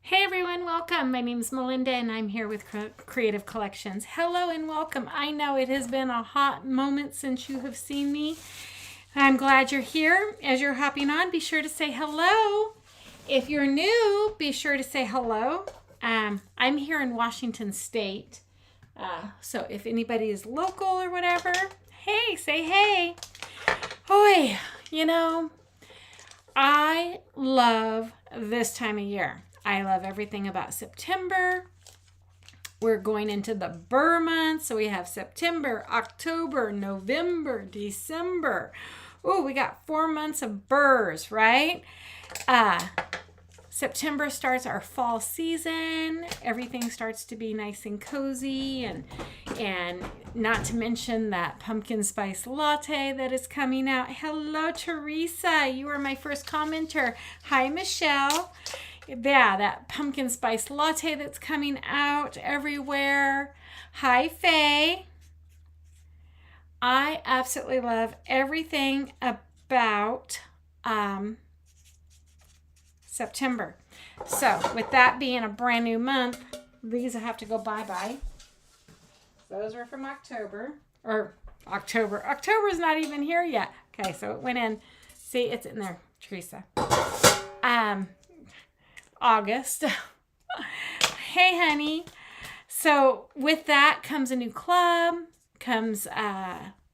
Hey everyone, welcome. My name is Melinda and I'm here with Creative Collections. Hello and welcome. I know it has been a hot moment since you have seen me. I'm glad you're here. As you're hopping on, be sure to say hello. If you're new, be sure to say hello. I'm here in Washington State. So if anybody is local or whatever, hey, say hey. Boy, I love this time of year. I love everything about September. We're going into the Burr month, so we have September, October, November, December. Oh, we got 4 months of burrs, right? September starts our fall season. Everything starts to be nice and cozy, and not to mention that pumpkin spice latte that is coming out. Hello, Teresa. You are my first commenter. Hi, Michelle. Yeah, that pumpkin spice latte that's coming out everywhere. Hi, Faye. I absolutely love everything about September. So, with that being a brand new month, these have to go bye-bye. Those are from October. Or October. October's not even here yet. Okay, so it went in. See, it's in there, Teresa. August. Hey, honey. So with that comes a new club, comes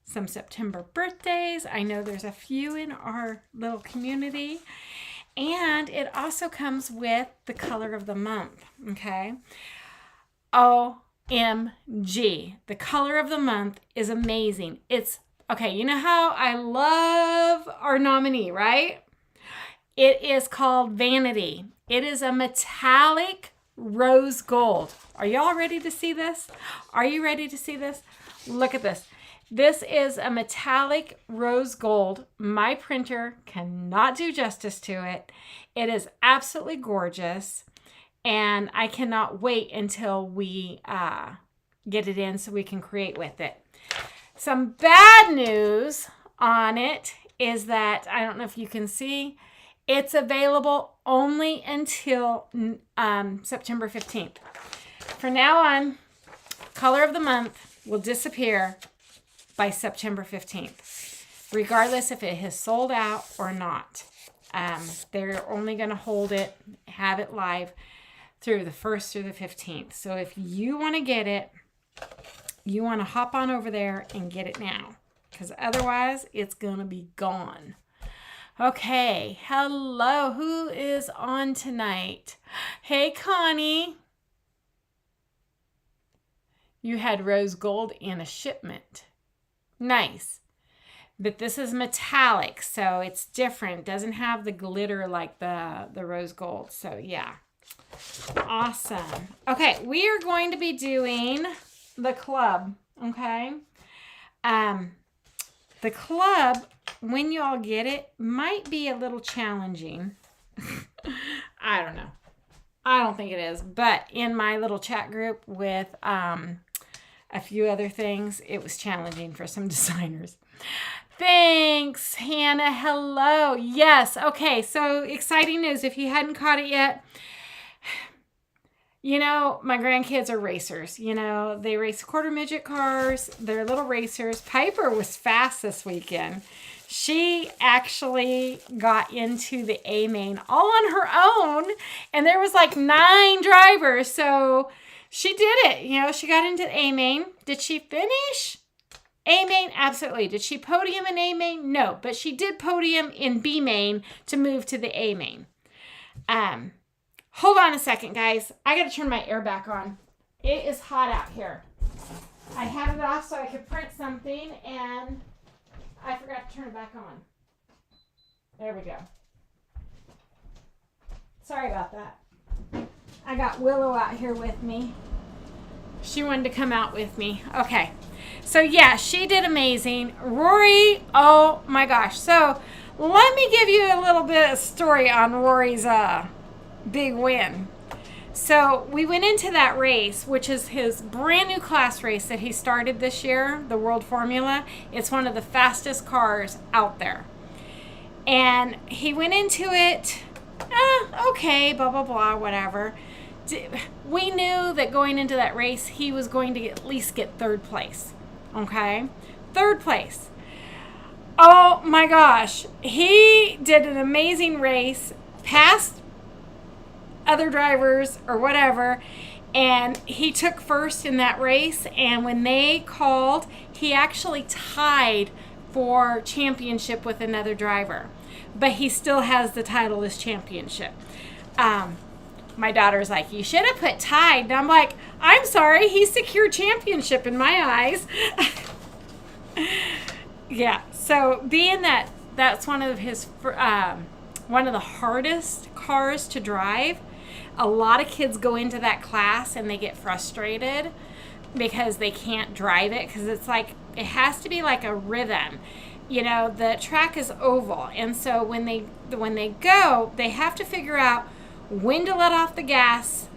some September birthdays. I know there's a few in our little community. And it also comes with the color of the month, okay? OMG. The color of the month is amazing. Okay, you know how I love our nominee, right? It is called Vanity. It is a metallic rose gold. Are y'all ready to see this? Are you ready to see this? Look at this. This is a metallic rose gold. My printer cannot do justice to it. It is absolutely gorgeous. And I cannot wait until we get it in so we can create with it. Some bad news on it is that, I don't know if you can see, it's available only until September 15th. From now on, color of the month will disappear by September 15th, regardless if it has sold out or not. They're only going to hold it, have it live through the 1st through the 15th. So if you want to get it, you want to hop on over there and get it now, because otherwise it's going to be gone. Okay, hello, who is on tonight? Hey, Connie. You had rose gold in a shipment. Nice. But this is metallic, so it's different. It doesn't have the glitter like the rose gold. So, yeah. Awesome. Okay, we are going to be doing the club, okay? The club, when you all get it, might be a little challenging. I don't know. I don't think it is. But in my little chat group with a few other things, it was challenging for some designers. Thanks, Hannah. Hello. Yes. Okay. So exciting news. If you hadn't caught it yet, my grandkids are racers. They race quarter midget cars. They're little racers. Piper was fast this weekend. She actually got into the A main all on her own, and there was like 9 drivers. So she did it. She got into the A main. Did she finish A main? Absolutely. Did she podium in A main? No, but she did podium in B main to move to the A main. Hold on a second, guys. I got to turn my air back on. It is hot out here. I had it off so I could print something, and I forgot to turn it back on. There we go. Sorry about that. I got Willow out here with me. She wanted to come out with me. Okay. So, yeah, she did amazing. Rory, oh my gosh. So, let me give you a little bit of story on Rory's big win. So we went into that race, which is his brand new class race that he started this year, the World Formula. It's one of the fastest cars out there. And he went into it Okay, blah, blah, blah, whatever. We knew that going into that race, he was going to at least get third place. Okay? Third place. Oh my gosh. He did an amazing race, passed other drivers or whatever, and he took first in that race. And when they called, he actually tied for championship with another driver. But he still has the title as championship. My daughter's like, you should have put tied. And I'm like, I'm sorry, he secured championship in my eyes. Yeah, so being that that's one of the hardest cars to drive, a lot of kids go into that class and they get frustrated because they can't drive it, because it's like, it has to be like a rhythm. You know, the track is oval, and so when they go, they have to figure out when to let off the gas,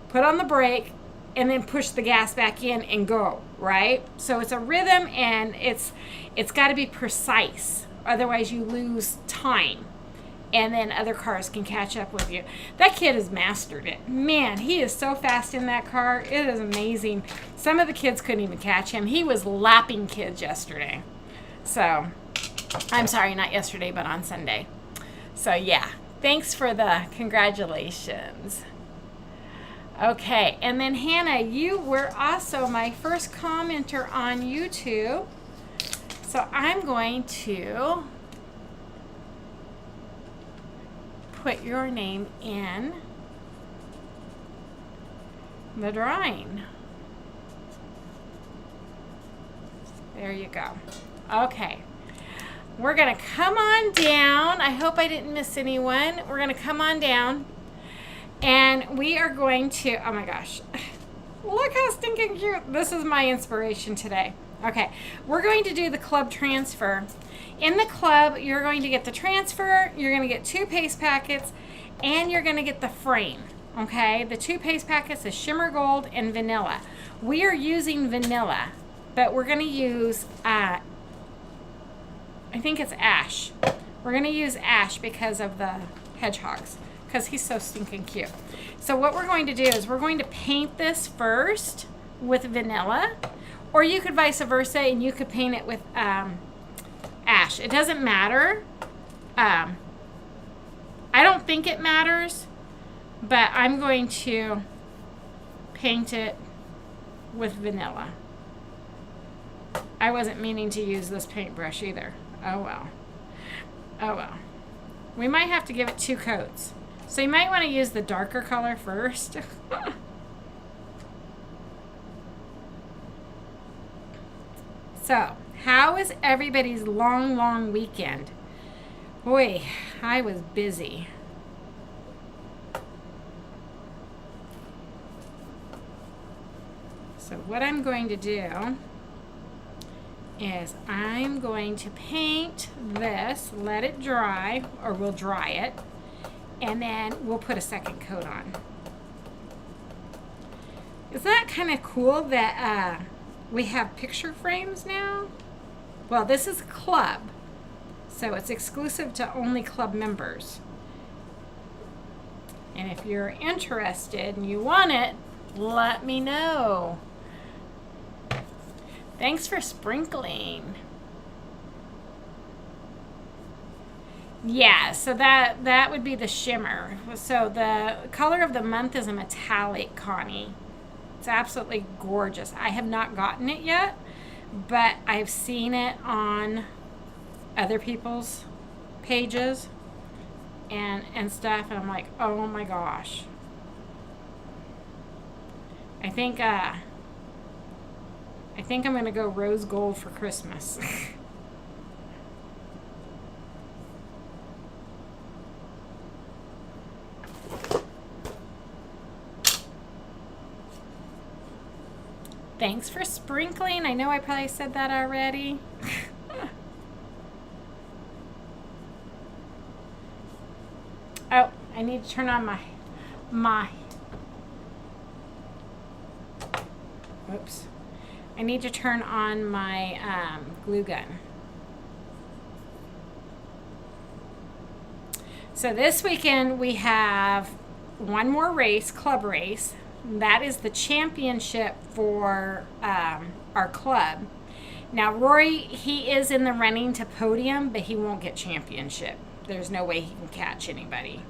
put on the brake, and then push the gas back in and go, right? So it's a rhythm, and it's got to be precise. Otherwise, you lose time, and then other cars can catch up with you. That kid has mastered it. Man, he is so fast in that car. It is amazing. Some of the kids couldn't even catch him. He was lapping kids yesterday. So, I'm sorry, not yesterday, but on Sunday. So, yeah. Thanks for the congratulations. Okay, and then Hannah, you were also my first commenter on YouTube. So I'm going to put your name in the drawing. There you go. Okay. We're going to come on down. I hope I didn't miss anyone. We're going to come on down. And we are going to, oh my gosh. Look how stinking cute. This is my inspiration today. Okay. We're going to do the club transfer. In the club, you're going to get the transfer. You're going to get 2 paste packets. And you're going to get the frame. Okay. The 2 paste packets is Shimmer Gold and Vanilla. We are using Vanilla. But we're going to use I think it's Ash. We're going to use Ash because of the hedgehogs, because he's so stinking cute. So what we're going to do is we're going to paint this first with Vanilla, or you could vice versa and you could paint it with Ash. It doesn't matter. I don't think it matters, but I'm going to paint it with Vanilla. I wasn't meaning to use this paintbrush either. Oh well. Oh well. We might have to give it 2 coats. So you might want to use the darker color first. So, how was everybody's long weekend? Boy, I was busy. So what I'm going to do is I'm going to paint this, let it dry, or we'll dry it, and then we'll put a second coat on. Isn't that kind of cool that we have picture frames now? Well, this is club, so it's exclusive to only club members. And if you're interested and you want it, let me know. Thanks for sprinkling. Yeah, so that would be the shimmer. So the color of the month is a metallic, Connie. It's absolutely gorgeous. I have not gotten it yet, but I've seen it on other people's pages and stuff, and I'm like, oh my gosh. I think I'm going to go rose gold for Christmas. Thanks for sprinkling. I know I probably said that already. Oh, I need to turn on my oops. I need to turn on my glue gun. So this weekend we have one more race, club race. That is the championship for our club. Now Rory, he is in the running to podium, but he won't get championship. There's no way he can catch anybody.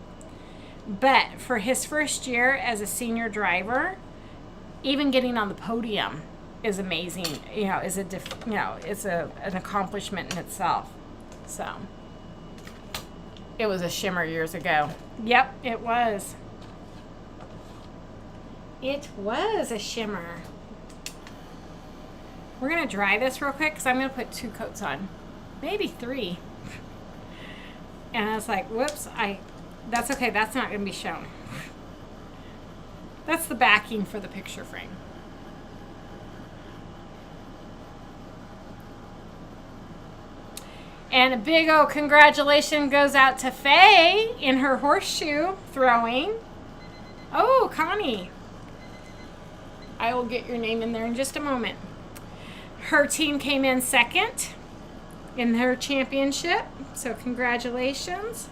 But for his first year as a senior driver, even getting on the podium is amazing. Is it's an accomplishment in itself. So it was a shimmer years ago. Yep, it was. It was a shimmer. We're going to dry this real quick because I'm going to put 2 coats on. Maybe 3. And I was like, whoops, that's okay. That's not going to be shown. That's the backing for the picture frame. And a big old congratulations goes out to Faye in her horseshoe throwing. Oh, Connie. I will get your name in there in just a moment. Her team came in second in her championship, so congratulations.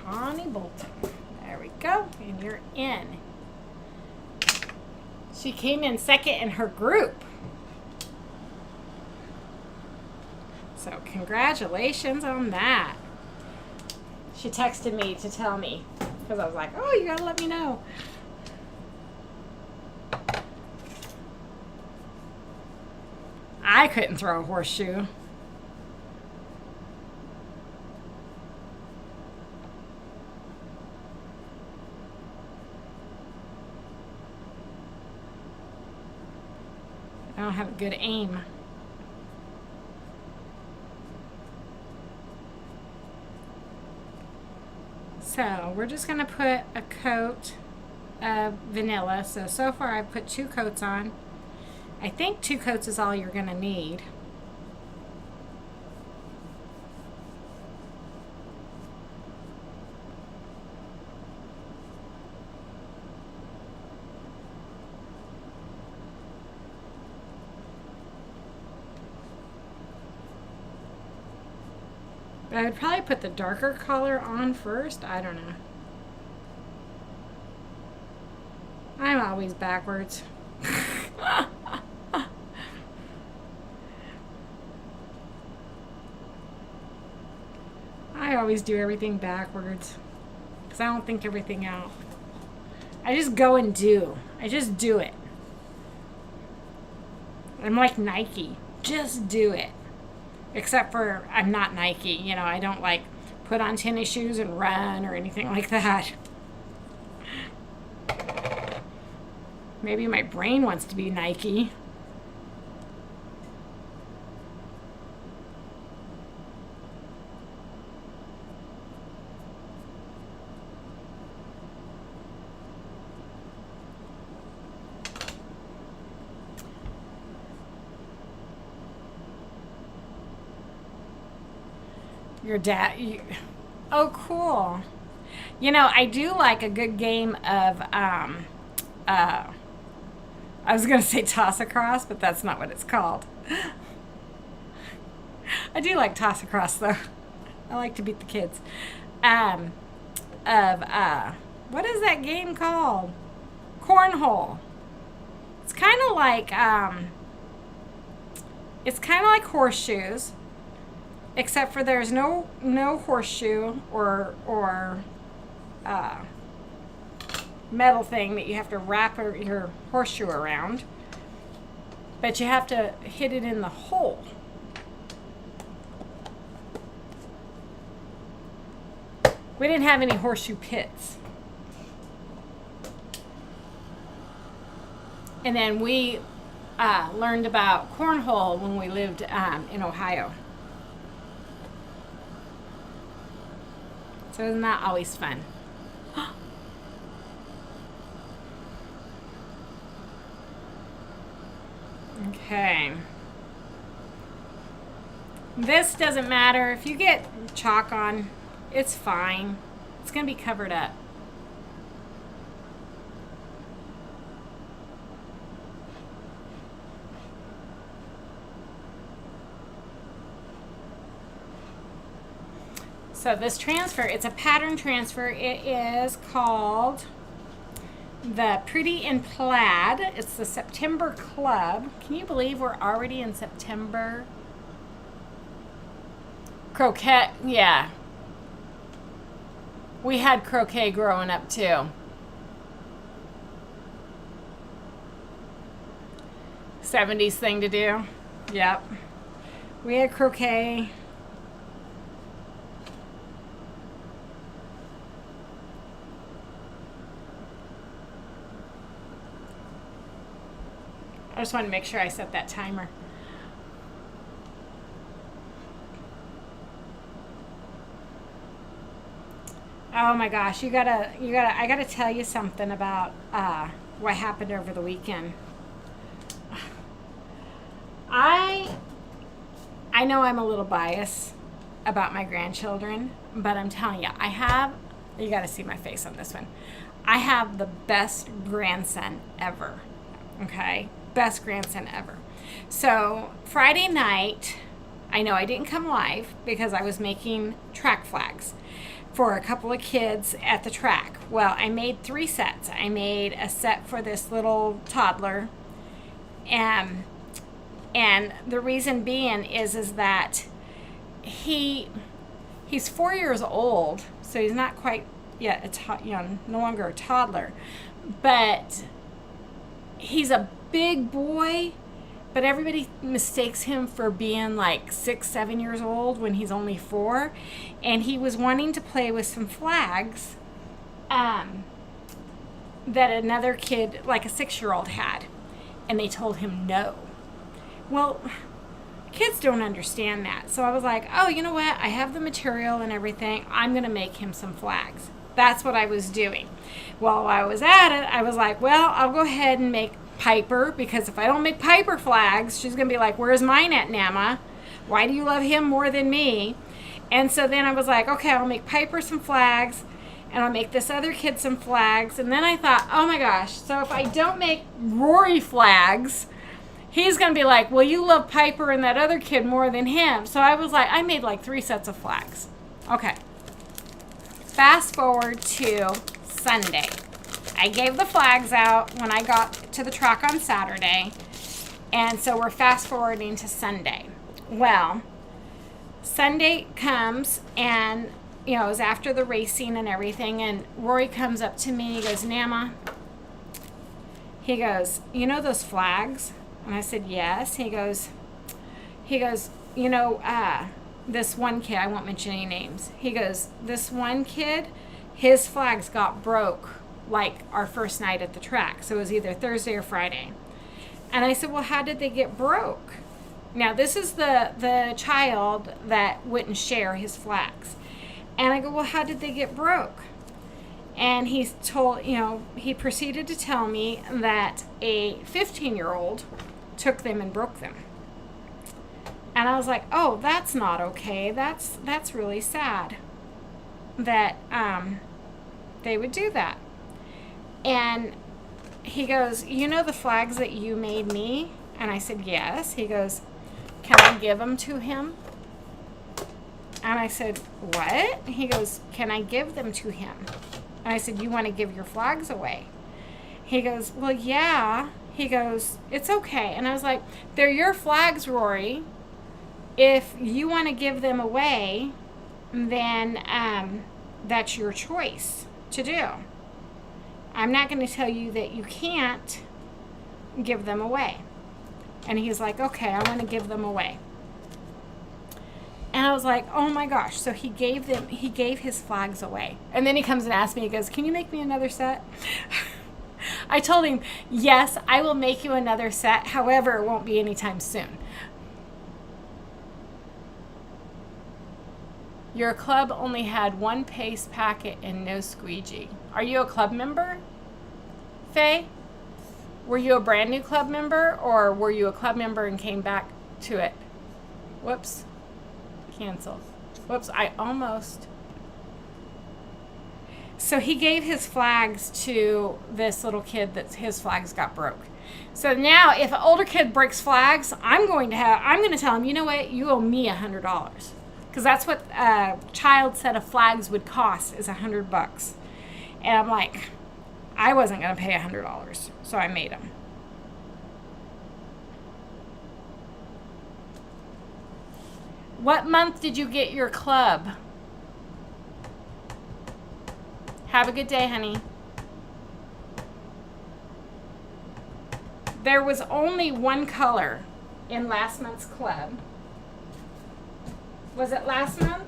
Connie Bolton. There we go. And you're in. She came in second in her group. So congratulations on that. She texted me to tell me because I was like, oh, you gotta let me know. I couldn't throw a horseshoe. I don't have a good aim. So we're just going to put a coat of vanilla. So far I've put 2 coats on. I think 2 coats is all you're going to need. But I would probably put the darker color on first. I don't know. I'm always backwards. I always do everything backwards because I don't think everything out. I just go and do. I just do it. I'm like Nike. Just do it. Except for I'm not Nike. I don't like put on tennis shoes and run or anything like that. Maybe my brain wants to be Nike. Your dad. Oh, cool. I do like a good game of, I was going to say toss across, but that's not what it's called. I do like toss across, though. I like to beat the kids. What is that game called? Cornhole. It's kind of like horseshoes. Except for there's no horseshoe or metal thing that you have to wrap your horseshoe around. But you have to hit it in the hole. We didn't have any horseshoe pits. And then we learned about cornhole when we lived in Ohio. So isn't that always fun? Okay. This doesn't matter. If you get chalk on, it's fine. It's going to be covered up. So this transfer, it's a pattern transfer. It is called the Pretty in Plaid. It's the September Club. Can you believe we're already in September? Croquet, yeah. We had croquet growing up too. 70s thing to do. Yep. We had croquet. I just want to make sure I set that timer. Oh my gosh, I gotta tell you something about what happened over the weekend. I know I'm a little biased about my grandchildren, but I'm telling you, you gotta see my face on this one. I have the best grandson ever. Okay? Best grandson ever. So Friday night, I know I didn't come live because I was making track flags for a couple of kids at the track. Well, I made 3 sets. I made a set for this little toddler, and the reason being is that he's 4 years old, so he's not quite yet no longer a toddler, but he's a big boy, but everybody mistakes him for being like 6, 7 years old when he's only 4. And he was wanting to play with some flags that another kid, like a 6-year-old, had. And they told him no. Well, kids don't understand that. So I was like, oh, you know what? I have the material and everything. I'm going to make him some flags. That's what I was doing. While I was at it, I was like, well, I'll go ahead and make Piper, because if I don't make Piper flags, she's going to be like, where's mine at, Nama? Why do you love him more than me? And so then I was like, okay, I'll make Piper some flags, and I'll make this other kid some flags. And then I thought, oh my gosh, so if I don't make Rory flags, he's going to be like, well, you love Piper and that other kid more than him. So I was like, I made like 3 sets of flags. Okay. Fast forward to Sunday. I gave the flags out when I got to the track on Saturday, and so we're fast forwarding to Sunday. Well, Sunday comes, and it was after the racing and everything, and Rory comes up to me and he goes, Nama, he goes, you know those flags? And I said, yes. He goes, this one kid, I won't mention any names. He goes, this one kid, his flags got broke like our first night at the track. So it was either Thursday or Friday. And I said, well, how did they get broke? Now, this is the child that wouldn't share his flags. And I go, well, how did they get broke? And he proceeded to tell me that a 15-year-old took them and broke them. And I was like, oh, that's not okay. That's really sad that they would do that. And he goes, you know the flags that you made me? And I said, yes. He goes, can I give them to him? And I said, what? He goes, can I give them to him? And I said, you want to give your flags away? He goes, well, yeah. He goes, it's okay. And I was like, they're your flags, Rory. If you want to give them away, then that's your choice to do. I'm not going to tell you that you can't give them away. And he's like, okay, I want to give them away. And I was like, oh my gosh. So he gave his flags away. And then he comes and asks me, he goes, can you make me another set? I told him, yes, I will make you another set. However, it won't be anytime soon. Your club only had 1 paste packet and no squeegee. Are you a club member, Faye? Were you a brand new club member, or were you a club member and came back to it? Whoops. canceled. Whoops, I almost. So he gave his flags to this little kid that his flags got broke. So now if an older kid breaks flags, I'm going to tell him, you know what, you owe me $100. Because that's what a child set of flags would cost, is $100. And I'm like, I wasn't going to pay $100. So I made him. What month did you get your club? Have a good day, honey. There was only one color in last month's club. Was it last month?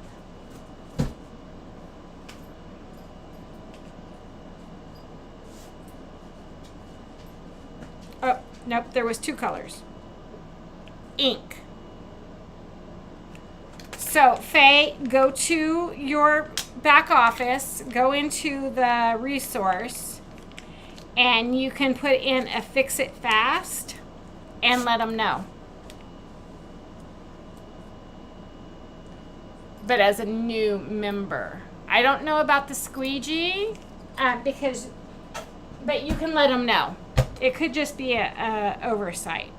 Oh, nope, there was 2 colors. Ink. So, Faye, go to your back office, go into the resource, and you can put in a fix it fast and let them know. But as a new member. I don't know about the squeegee, but you can let them know. It could just be a oversight.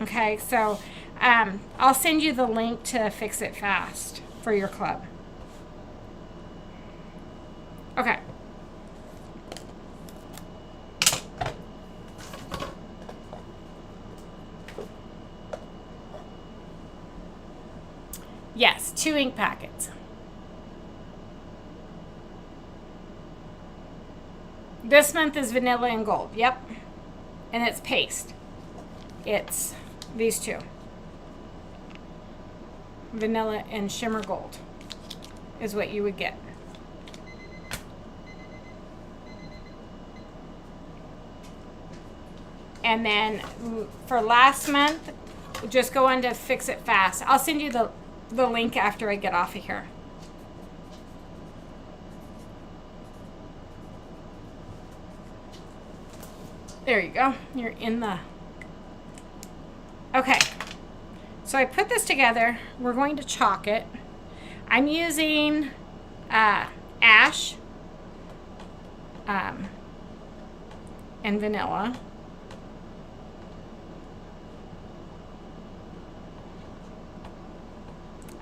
Okay, so I'll send you the link to Fix It Fast for your club. Okay. Yes, 2 ink packets. This month is vanilla and gold. Yep. And it's paste. It's these 2. Vanilla and shimmer gold is what you would get. And then for last month, just go on to Fix It Fast. I'll send you the link after I get off of here. There you go. You're in the... Okay. So I put this together. We're going to chalk it. I'm using ash and vanilla.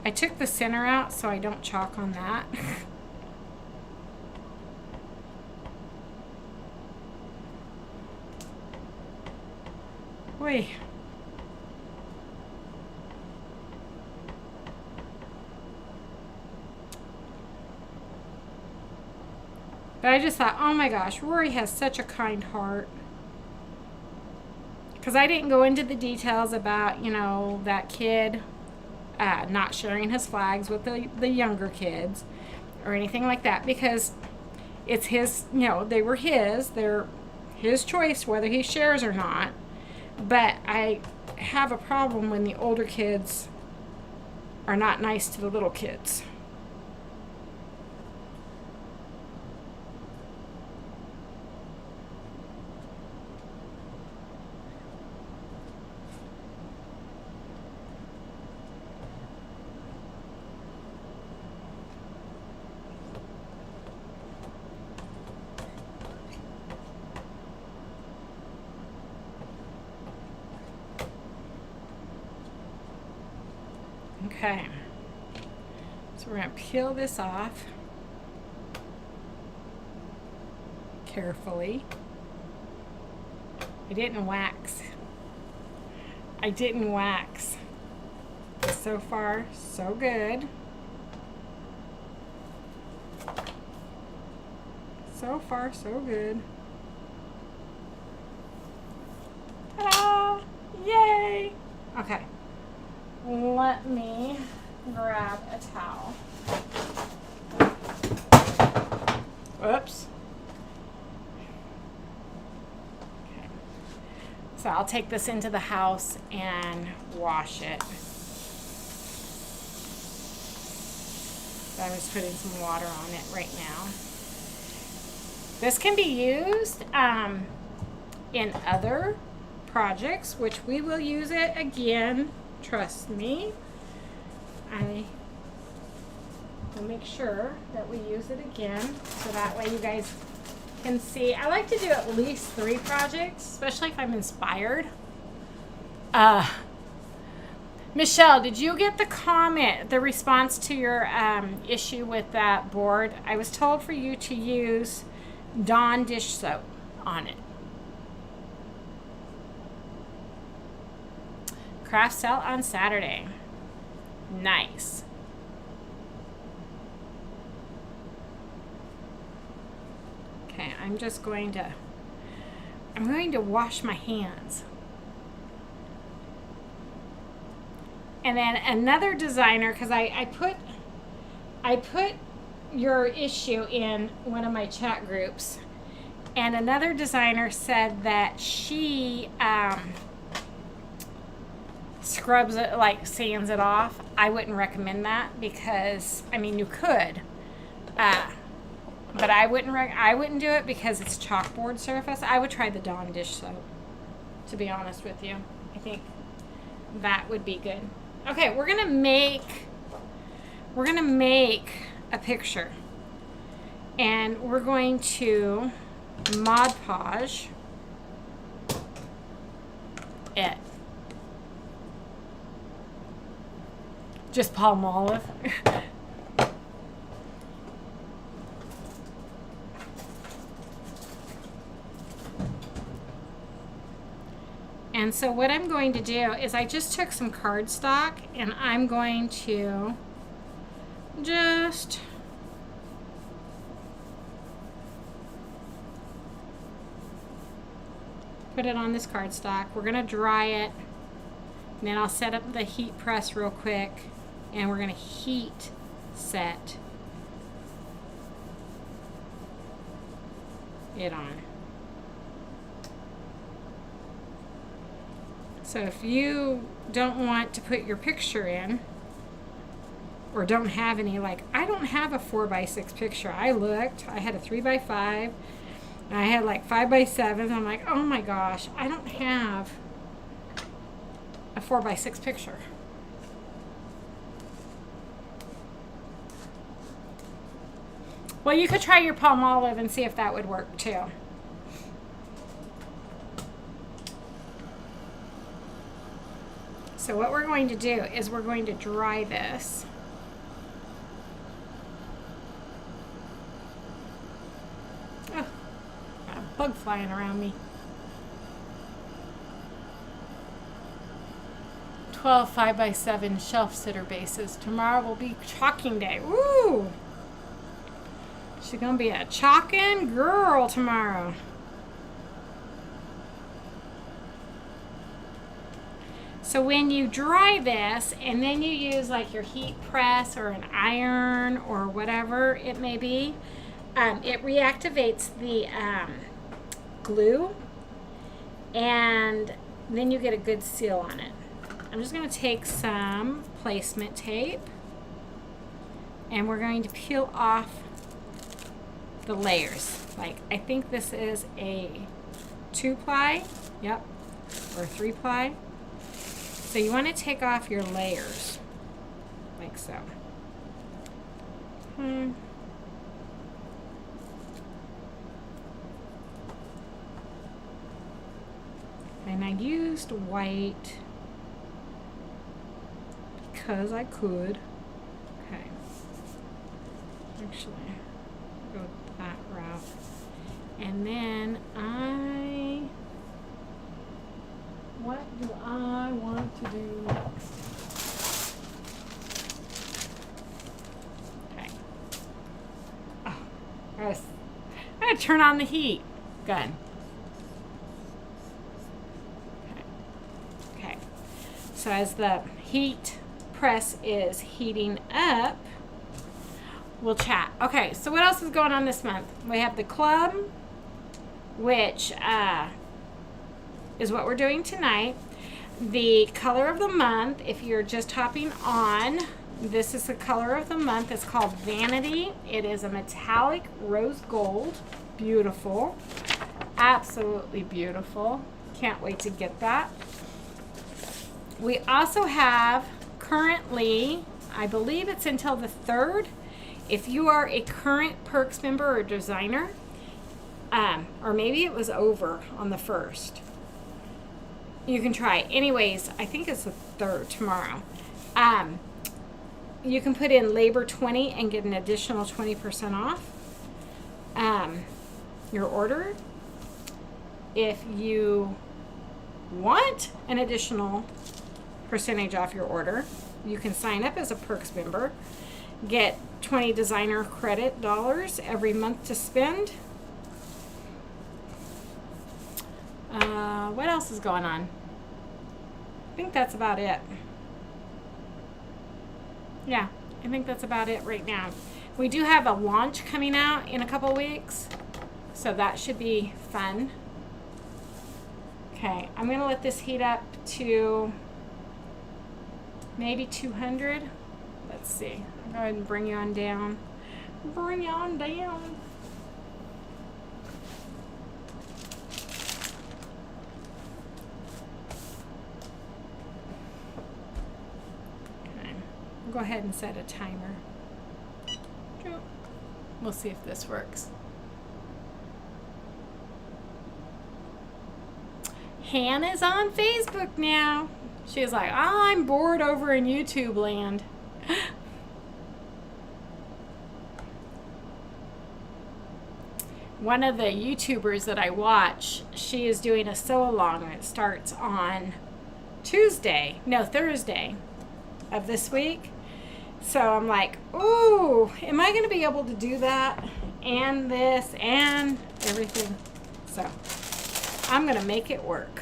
I took the center out so I don't chalk on that. Wait. But I just thought, oh my gosh, Rory has such a kind heart. Because I didn't go into the details about, you know, that kid not sharing his flags with the younger kids or anything like that, because it's his, you know, they were his, they're his choice whether he shares or not. But I have a problem when the older kids are not nice to the little kids. Okay, so we're going to peel this off carefully. I didn't wax. But so far, so good. So far, so good. Ta-da! Yay! Okay. Let me grab a towel. Whoops. Okay. So I'll take this into the house and wash it. So I'm just putting some water on it right now. This can be used in other projects, which we will use it again. Trust me. I We'll make sure that we use it again so that way you guys can see. I like to do at least 3 projects, especially if I'm inspired. Michelle, did you get the comment, the response to your issue with that board? I was told for you to use Dawn dish soap on it. Craft sale on Saturday. Nice. Okay, I'm going to wash my hands. And then another designer, because I put your issue in one of my chat groups, and another designer said that she scrubs it, like sands it off. I wouldn't recommend that because, I mean, you could, but I wouldn't do it because it's chalkboard surface. I would try the Dawn dish soap, to be honest with you. I think that would be good. Okay, we're gonna make a picture, and we're going to Mod Podge it. Just Palmolive. And so what I'm going to do is I just took some cardstock and I'm going to just put it on this cardstock. We're going to dry it, and then I'll set up the heat press real quick, and we're going to heat set it on. So if you don't want to put your picture in, or don't have any, like I don't have a 4x6 picture. I looked, I had a 3x5, and I had like 5x7s. I'm like, oh my gosh, I don't have a 4x6 picture. Well, you could try your Palmolive and see if that would work too. So what we're going to do is we're going to dry this. Oh, got a bug flying around me. 12 5x7 shelf sitter bases. Tomorrow will be chalking day. Woo! She's gonna be a chalking girl tomorrow. So when you dry this and then you use like your heat press or an iron or whatever it may be, it reactivates the glue, and then you get a good seal on it. I'm just going to take some placement tape and we're going to peel off the layers. Like, I think this is a 2-ply, yep, or 3-ply. So you want to take off your layers, like so. And I used white because I could. Okay. Actually, go that route. And then what do I want to do next? Okay. Oh, I gotta turn on the heat gun. Okay. So as the heat press is heating up, we'll chat. Okay, so what else is going on this month? We have the club, which is what we're doing tonight. The color of the month, if you're just hopping on, this is the color of the month. It's called Vanity. It is a metallic rose gold. Beautiful. Absolutely beautiful. Can't wait to get that. We also have currently, I believe it's until the 3rd, If you are a current Perks member or designer, or maybe it was over on the 1st, you can try. Anyways, I think it's the 3rd tomorrow. You can put in labor 20 and get an additional 20% off your order. If you want an additional percentage off your order, you can sign up as a Perks member, get 20 designer credit dollars every month to spend. What else is going on? I think that's about it. Yeah, I think that's about it right now. We do have a launch coming out in a couple weeks, so that should be fun. Okay, I'm going to let this heat up to maybe 200. Let's see. I'll go ahead and bring you on down. Bring you on down. Go ahead and set a timer. We'll see if this works. Hannah's on Facebook now. She's like, oh, I'm bored over in YouTube land. One of the YouTubers that I watch, she is doing a sew-along. It starts on Thursday of this week. So I'm like, ooh, am I going to be able to do that and this and everything? So I'm going to make it work.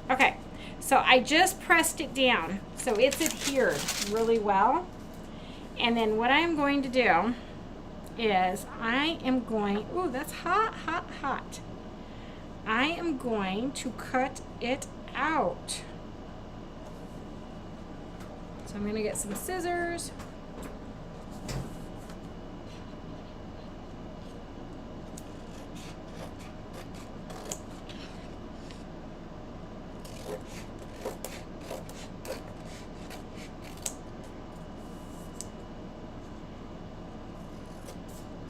Okay, so I just pressed it down so it's adhered really well. And then what I'm going to do is I am going, ooh, that's hot, hot, hot. I am going to cut it out. So I'm going to get some scissors.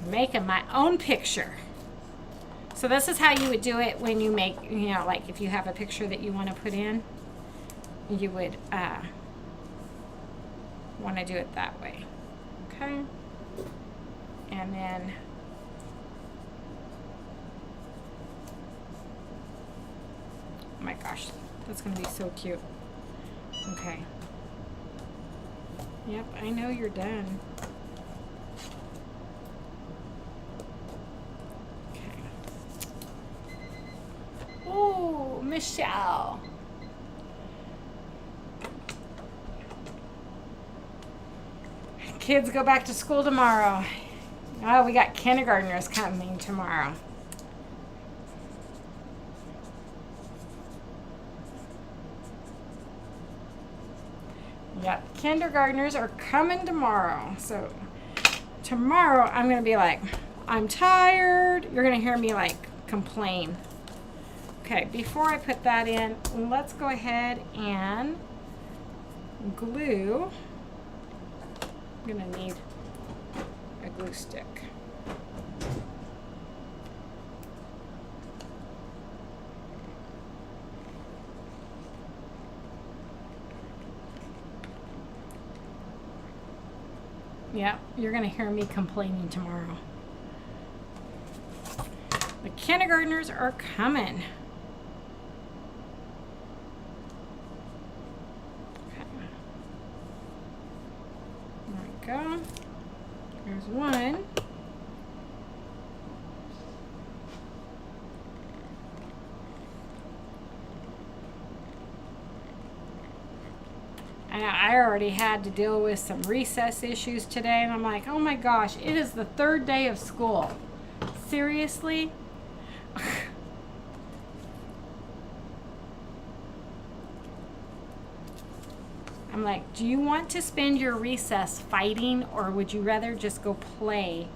Making my own picture. So this is how you would do it when you make, like if you have a picture that you want to put in, you would want to do it that way. Okay. And then oh my gosh, that's going to be so cute. Okay. Yep, I know you're done. Oh, Michelle. Kids go back to school tomorrow. Oh, we got kindergartners coming tomorrow. Yep, kindergartners are coming tomorrow. So tomorrow I'm going to be like, I'm tired. You're going to hear me like complain. Okay, before I put that in, let's go ahead and glue. I'm going to need a glue stick. Yeah, you're going to hear me complaining tomorrow. The kindergartners are coming. Go. There's one. And I already had to deal with some recess issues today, and I'm like, oh my gosh, it is the 3rd day of school. Seriously? I'm like, do you want to spend your recess fighting, or would you rather just go play?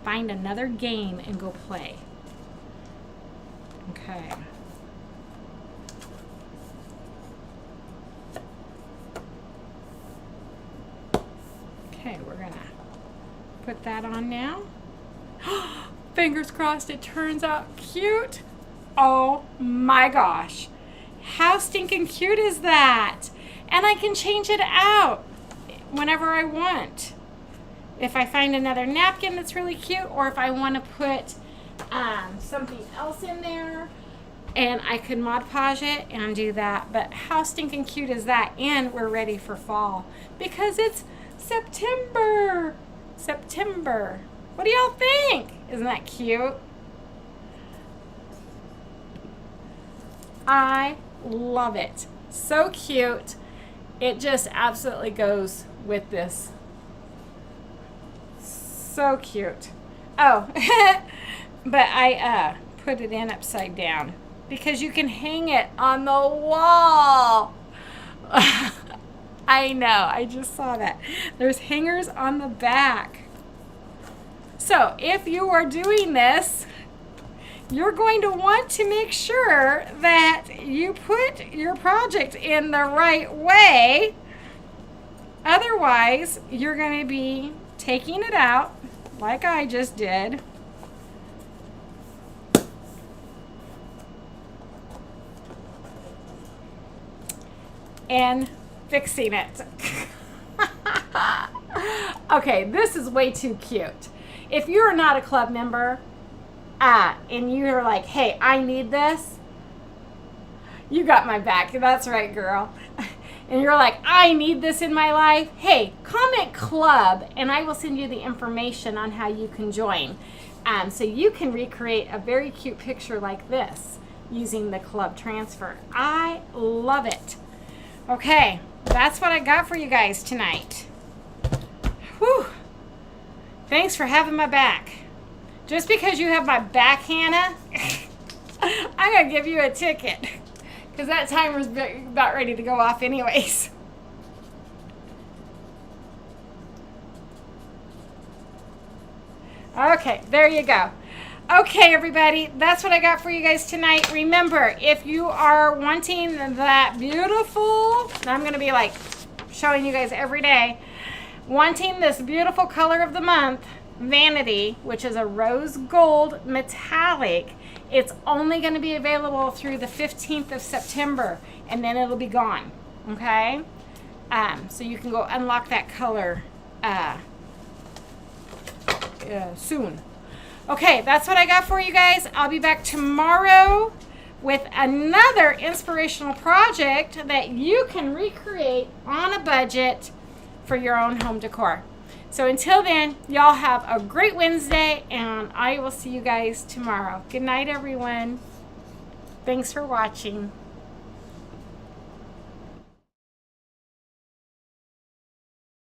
Find another game and go play. Okay. Okay, we're gonna put that on now. Fingers crossed it turns out cute. Oh my gosh. How stinking cute is that? And I can change it out whenever I want. If I find another napkin that's really cute, or if I want to put something else in there, and I could Mod Podge it and do that. But how stinking cute is that? And we're ready for fall because it's September. September. What do y'all think? Isn't that cute? I love it. So cute. It just absolutely goes with this. So cute. Oh, but I put it in upside down because you can hang it on the wall. I know, I just saw that. There's hangers on the back. So if you are doing this, you're going to want to make sure that you put your project in the right way. Otherwise, you're going to be taking it out like I just did. And fixing it. Okay, this is way too cute. If you're not a club member, and you're like, hey, I need this, you got my back. That's right, girl. And you're like, I need this in my life. Hey, comment club, and I will send you the information on how you can join. So you can recreate a very cute picture like this using the club transfer. I love it. Okay, that's what I got for you guys tonight. Whew. Thanks for having my back. Just because you have my back, Hannah, I'm going to give you a ticket. Because that timer's about ready to go off anyways. Okay, there you go. Okay, everybody, that's what I got for you guys tonight. Remember, if you are wanting that beautiful, I'm going to be like showing you guys every day, wanting this beautiful color of the month, Vanity, which is a rose gold metallic, it's only going to be available through the 15th of September, and then it'll be gone, okay? So you can go unlock that color soon. Okay, that's what I got for you guys. I'll be back tomorrow with another inspirational project that you can recreate on a budget for your own home decor. So until then, y'all have a great Wednesday, and I will see you guys tomorrow. Good night, everyone. Thanks for watching.